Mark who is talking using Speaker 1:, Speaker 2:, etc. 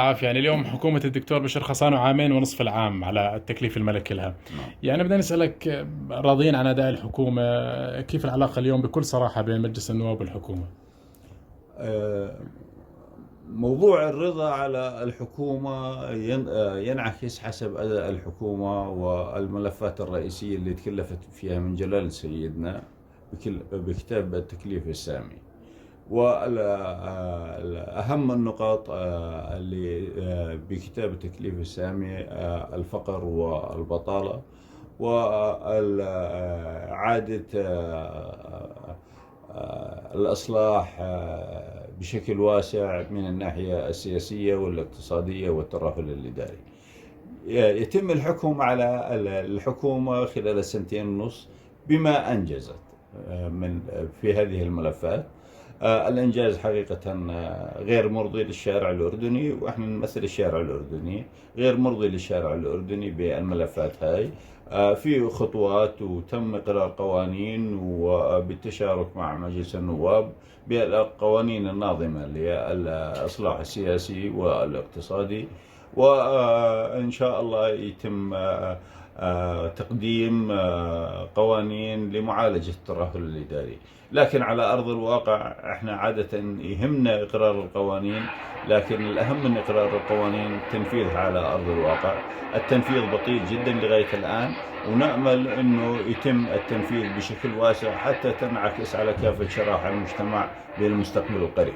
Speaker 1: عارف يعني اليوم حكومة الدكتور بشر خصانه عامين ونصف العام على التكليف الملكي لها.
Speaker 2: نعم.
Speaker 1: يعني بدنا نسألك، راضيين عن أداء الحكومة؟ كيف العلاقة اليوم بكل صراحة بين مجلس النواب والحكومة؟
Speaker 2: آه، موضوع الرضا على الحكومة ينعكس حسب أداء الحكومة والملفات الرئيسية اللي تكلفت فيها من جلال سيدنا بكتاب التكليف السامي. وأهم النقاط اللي بكتاب التكليف السامي الفقر والبطالة وإعادة الإصلاح بشكل واسع من الناحية السياسية والاقتصادية والترهل الإداري. يتم الحكم على الحكومة خلال السنتين ونص بما أنجزت من في هذه الملفات. الإنجاز حقيقة غير مرضي للشارع الأردني، وإحنا نمثل الشارع الأردني. غير مرضي للشارع الأردني بالملفات هاي. في خطوات وتم إقرار قوانين وبالتشارك مع مجلس النواب بالقوانين الناظمة للإصلاح السياسي والاقتصادي، وإن شاء الله يتم تقديم قوانين لمعالجة الترهل الإداري. لكن على أرض الواقع احنا عادة يهمنا إقرار القوانين، لكن الأهم من إقرار القوانين تنفيذها على أرض الواقع. التنفيذ بطيء جدا لغاية الآن، ونأمل أنه يتم التنفيذ بشكل واسع حتى تنعكس على كافة شرائح المجتمع بالمستقبل القريب.